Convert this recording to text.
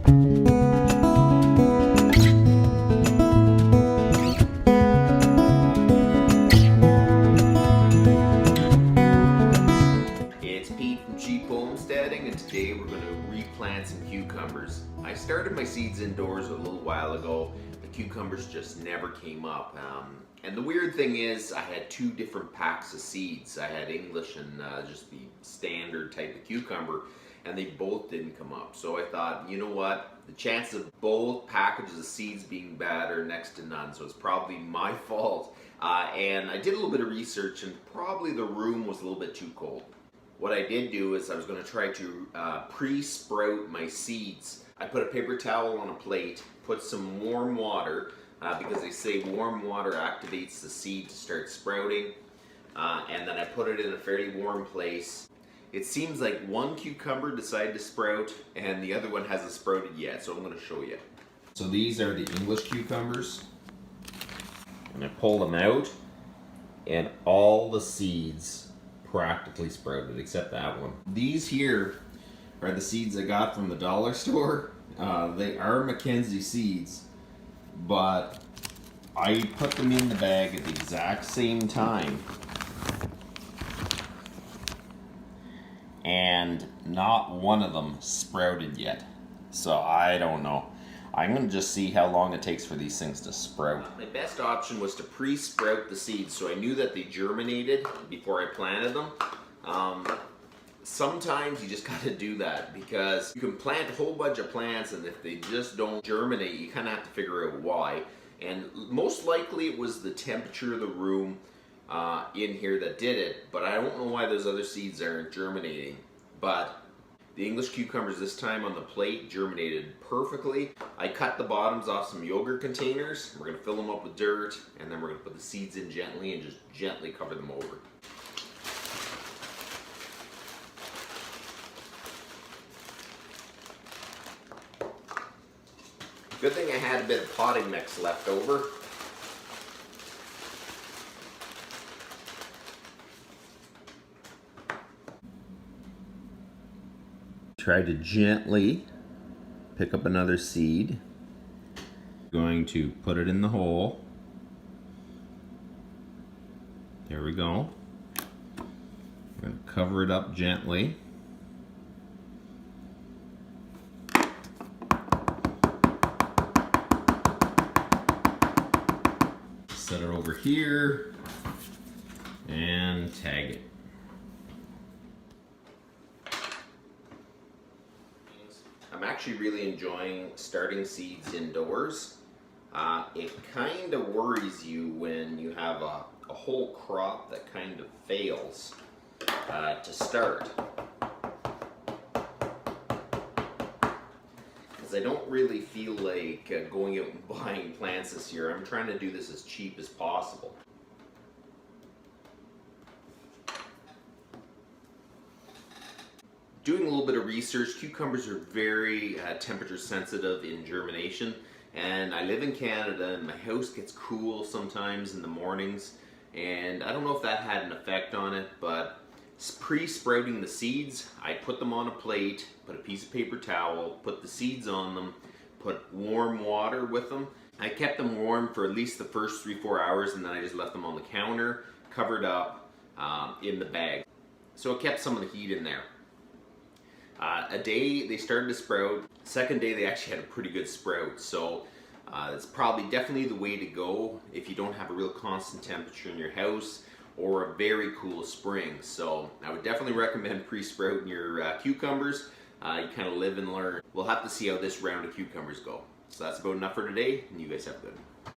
It's Pete from Cheap Homesteading, and today we're going to replant some cucumbers. I started my seeds indoors a little while ago. The cucumbers just never came up. And the weird thing is I had two different packs of seeds. I had English and just the standard type of cucumber, and they both didn't come up. So I thought, you know what? The chance of both packages of seeds being bad are next to none, so it's probably my fault. And I did a little bit of research, and probably the room was a little bit too cold. What I did do is I was going to try to pre-sprout my seeds. I put a paper towel on a plate, put some warm water, because they say warm water activates the seed to start sprouting, and then I put it in a fairly warm place. It seems like one cucumber decided to sprout and the other one hasn't sprouted yet, so I'm going to show you. So these are the English cucumbers, and I pull them out and all the seeds practically sprouted except that one. These here are the seeds I got from the dollar store. They are Mackenzie seeds, but I put them in the bag at the exact same time, and not one of them sprouted yet. So I don't know. I'm going to just see how long it takes for these things to sprout. My best option was to pre-sprout the seeds, so I knew that they germinated before I planted them. Sometimes you just got to do that, because you can plant a whole bunch of plants, and if they just don't germinate, you kind of have to figure out why. And most likely it was the temperature of the room in here that did it, but I don't know why those other seeds aren't germinating. But the English cucumbers this time on the plate germinated perfectly. I cut the bottoms off some yogurt containers. We're going to fill them up with dirt, and then we're going to put the seeds in gently and just gently cover them over. Good thing I had a bit of potting mix left over. Try to gently pick up another seed. Going to put it in the hole. There we go. We're going to cover it up gently. Set it over here and tag it. I'm actually really enjoying starting seeds indoors. It kind of worries you when you have a whole crop that kind of fails to start. Because I don't really feel like going out and buying plants this year. I'm trying to do this as cheap as possible. Doing a little bit of research, cucumbers are very temperature sensitive in germination, and I live in Canada and my house gets cool sometimes in the mornings, and I don't know if that had an effect on it, but pre-sprouting the seeds, I put them on a plate, put a piece of paper towel, put the seeds on them, put warm water with them. I kept them warm for at least the first 3-4 hours, and then I just left them on the counter, covered up in the bag. So it kept some of the heat in there. A day they started to sprout. Second day they actually had a pretty good sprout. So it's probably definitely the way to go if you don't have a real constant temperature in your house or a very cool spring. So I would definitely recommend pre-sprouting your cucumbers. You kind of live and learn. We'll have to see how this round of cucumbers go. So that's about enough for today, and you guys have a good one.